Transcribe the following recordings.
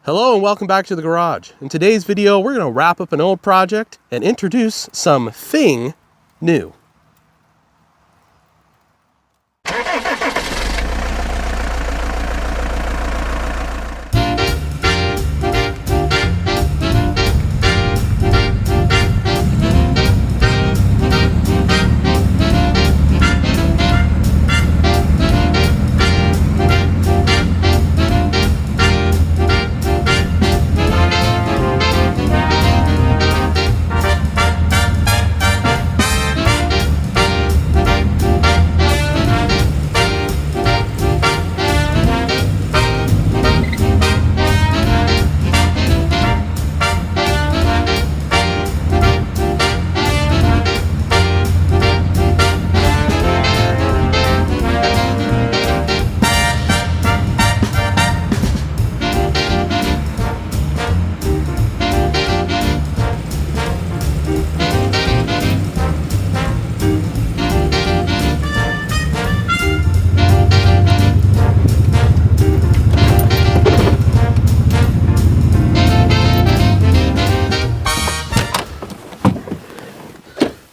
Hello and welcome back to the garage. In today's video, we're going to wrap up an old project and introduce something new.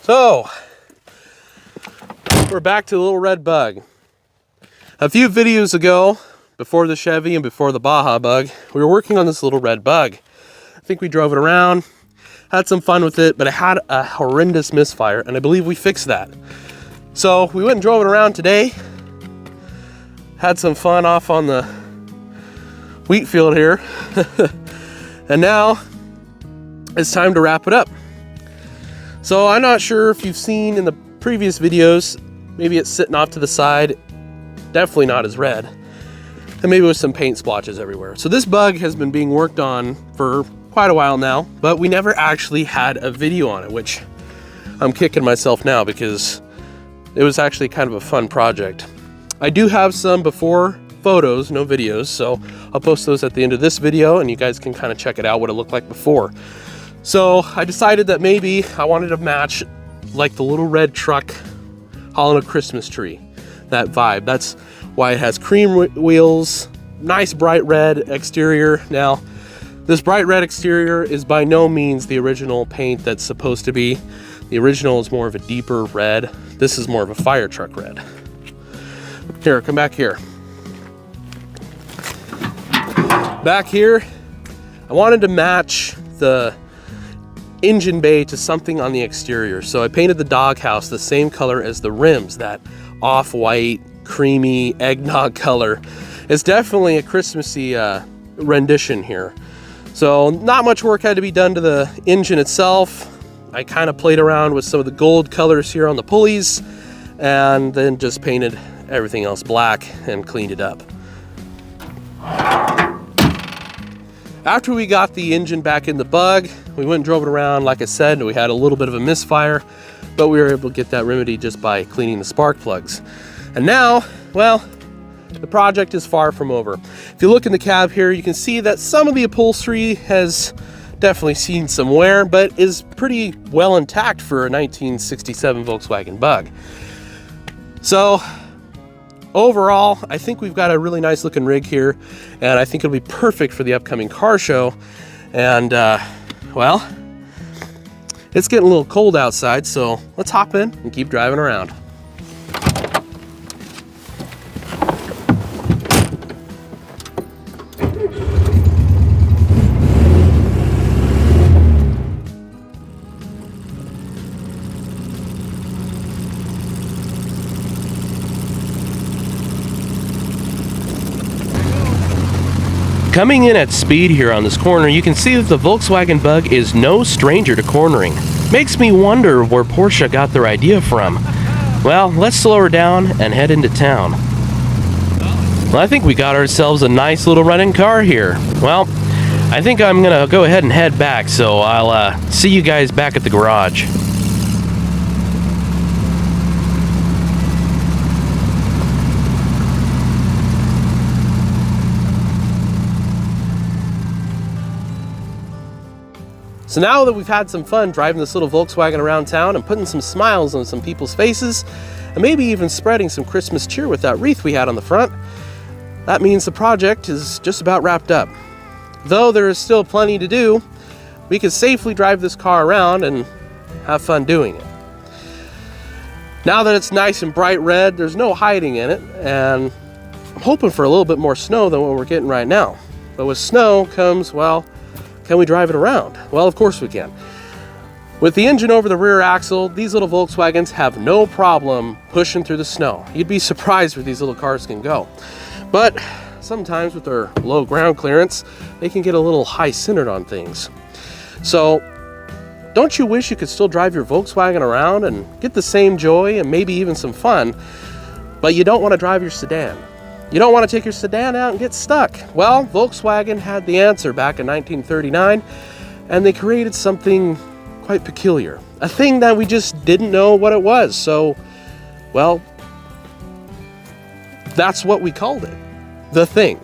So, we're back to the little red bug. A few videos ago, before the Chevy and before the Baja bug, we were working on this little red bug. I think we drove it around, had some fun with it, but it had a horrendous misfire, and I believe we fixed that. So, we went and drove it around today, had some fun off on the wheat field here, and now it's time to wrap it up. So I'm not sure if you've seen in the previous videos, maybe it's sitting off to the side, definitely not as red, and maybe with some paint splotches everywhere. So this bug has been being worked on for quite a while now, but we never actually had a video on it, which I'm kicking myself now because it was actually kind of a fun project. I do have some before photos, no videos, so I'll post those at the end of this video and you guys can kind of check it out what it looked like before. So I decided that maybe I wanted to match like the little red truck hauling a Christmas tree, that vibe. That's why it has cream wheels, nice bright red exterior. Now, this bright red exterior is by no means the original paint that's supposed to be. The original is more of a deeper red. This is more of a fire truck red. Here, come back here. Back here, I wanted to match the engine bay to something on the exterior. So I painted the doghouse the same color as the rims, that off-white, creamy eggnog color. It's definitely a Christmassy rendition here. So not much work had to be done to the engine itself. I kind of played around with some of the gold colors here on the pulleys and then just painted everything else black and cleaned it up. After we got the engine back in the bug, we went and drove it around. Like I said, we had a little bit of a misfire, but we were able to get that remedy just by cleaning the spark plugs. And now, well, the project is far from over. If you look in the cab here, you can see that some of the upholstery has definitely seen some wear, but is pretty well intact for a 1967 Volkswagen Bug. So, overall, I think we've got a really nice looking rig here, and I think it'll be perfect for the upcoming car show. And well, it's getting a little cold outside, so let's hop in and keep driving around. Coming in at speed here on this corner, you can see that the Volkswagen Bug is no stranger to cornering. Makes me wonder where Porsche got their idea from. Well, let's slow her down and head into town. Well, I think we got ourselves a nice little running car here. Well, I think I'm gonna go ahead and head back, so I'll see you guys back at the garage. So now that we've had some fun driving this little Volkswagen around town and putting some smiles on some people's faces, and maybe even spreading some Christmas cheer with that wreath we had on the front, that means the project is just about wrapped up. though there is still plenty to do, we can safely drive this car around and have fun doing it. Now that it's nice and bright red, there's no hiding in it, and I'm hoping for a little bit more snow than what we're getting right now. But with snow comes, well, can we drive it around? Well, of course we can. With the engine over the rear axle, these little Volkswagens have no problem pushing through the snow. You'd be surprised where these little cars can go. But sometimes with their low ground clearance, they can get a little high-centered on things. So, don't you wish you could still drive your Volkswagen around and get the same joy and maybe even some fun, but you don't want to drive your sedan? You don't want to take your sedan out and get stuck? Well, Volkswagen had the answer back in 1939, and they created something quite peculiar. A thing that we just didn't know what it was. So, well, that's what we called it. The Thing.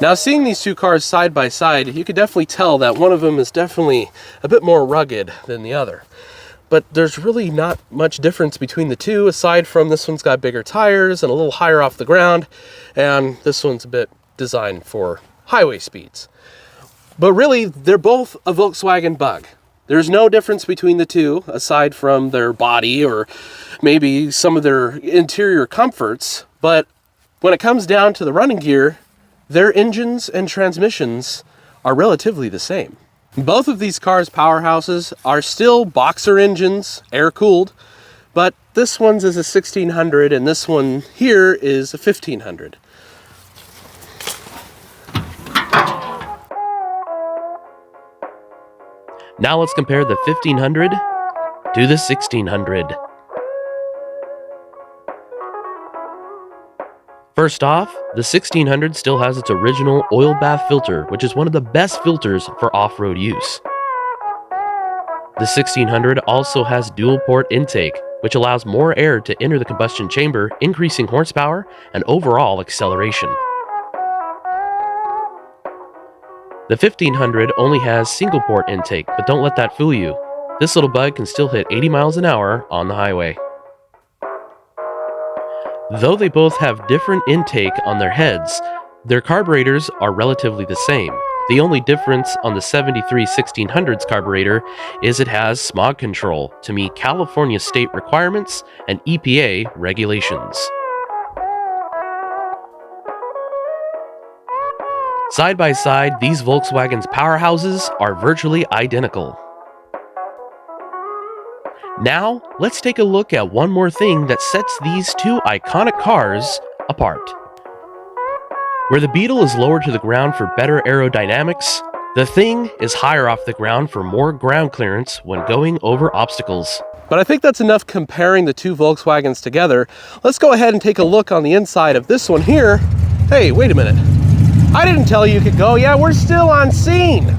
Now, seeing these two cars side by side, you could definitely tell that one of them is definitely a bit more rugged than the other. But there's really not much difference between the two, aside from this one's got bigger tires and a little higher off the ground, and this one's a bit designed for highway speeds. But really, they're both a Volkswagen Bug. There's no difference between the two, aside from their body or maybe some of their interior comforts. But when it comes down to the running gear, their engines and transmissions are relatively the same. Both of these cars' powerhouses are still boxer engines, air-cooled, but this one's is a 1600 and this one here is a 1500. Now let's compare the 1500 to the 1600. First off, the 1600 still has its original oil bath filter, which is one of the best filters for off-road use. The 1600 also has dual-port intake, which allows more air to enter the combustion chamber, increasing horsepower and overall acceleration. The 1500 only has single-port intake, but don't let that fool you. This little bug can still hit 80 miles an hour on the highway. Though they both have different intake on their heads, their carburetors are relatively the same. The only difference on the 73 1600's carburetor is it has smog control to meet California state requirements and EPA regulations. Side by side, these Volkswagen's powerhouses are virtually identical. Now, let's take a look at one more thing that sets these two iconic cars apart. Where the Beetle is lower to the ground for better aerodynamics, the Thing is higher off the ground for more ground clearance when going over obstacles. But I think that's enough comparing the two Volkswagens together. Let's go ahead and take a look on the inside of this one here. Hey, wait a minute. I didn't tell you could go. Yeah, we're still on scene.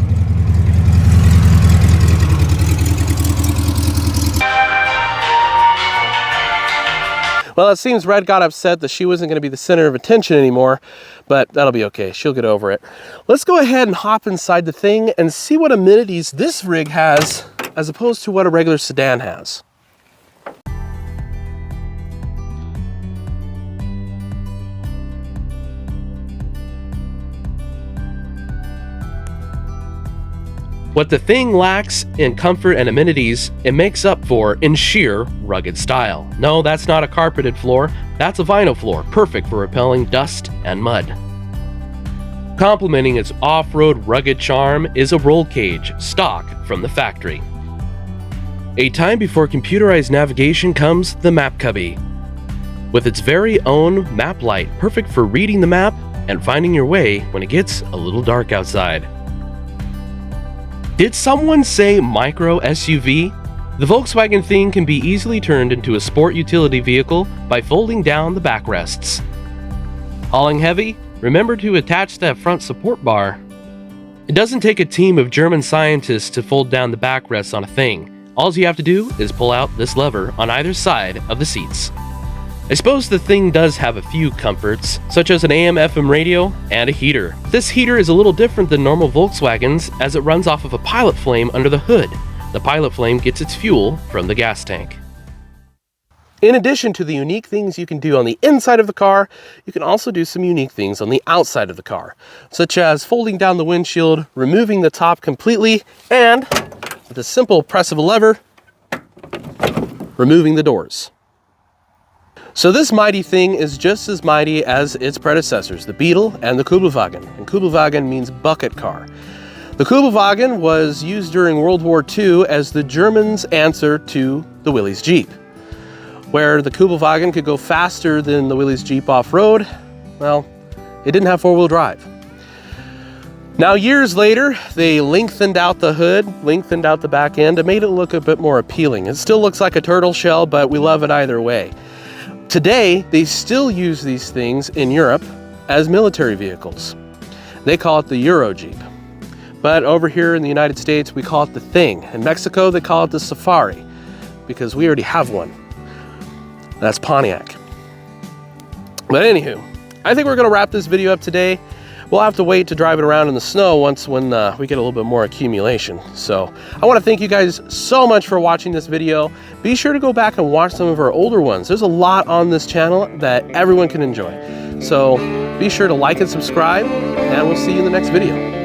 Well, it seems Red got upset that she wasn't going to be the center of attention anymore, but that'll be okay. She'll get over it. Let's go ahead and hop inside the Thing and see what amenities this rig has as opposed to what a regular sedan has. What the Thing lacks in comfort and amenities, it makes up for in sheer rugged style. No, that's not a carpeted floor, that's a vinyl floor, perfect for repelling dust and mud. Complementing its off-road rugged charm is a roll cage, stock from the factory. A time before computerized navigation comes the map cubby, with its very own map light, perfect for reading the map and finding your way when it gets a little dark outside. Did someone say micro SUV? The Volkswagen Thing can be easily turned into a sport utility vehicle by folding down the backrests. Hauling heavy? Remember to attach that front support bar. It doesn't take a team of German scientists to fold down the backrests on a Thing. All you have to do is pull out this lever on either side of the seats. I suppose the Thing does have a few comforts, such as an AM/FM radio and a heater. This heater is a little different than normal Volkswagens as it runs off of a pilot flame under the hood. The pilot flame gets its fuel from the gas tank. In addition to the unique things you can do on the inside of the car, you can also do some unique things on the outside of the car, such as folding down the windshield, removing the top completely, and with a simple press of a lever, removing the doors. So this mighty thing is just as mighty as its predecessors, the Beetle and the Kubelwagen. And Kubelwagen means bucket car. The Kubelwagen was used during World War II as the Germans' answer to the Willys Jeep. Where the Kubelwagen could go faster than the Willys Jeep off-road, well, it didn't have four-wheel drive. Now years later, they lengthened out the hood, lengthened out the back end, and made it look a bit more appealing. It still looks like a turtle shell, but we love it either way. Today, they still use these things in Europe as military vehicles. They call it the Euro Jeep. But over here in the United States, we call it the Thing. In Mexico, they call it the Safari, because we already have one. That's Pontiac. But anywho, I think we're gonna wrap this video up today. We'll have to wait to drive it around in the snow when we get a little bit more accumulation. So I wanna thank you guys so much for watching this video. Be sure to go back and watch some of our older ones. There's a lot on this channel that everyone can enjoy. So be sure to like and subscribe, and we'll see you in the next video.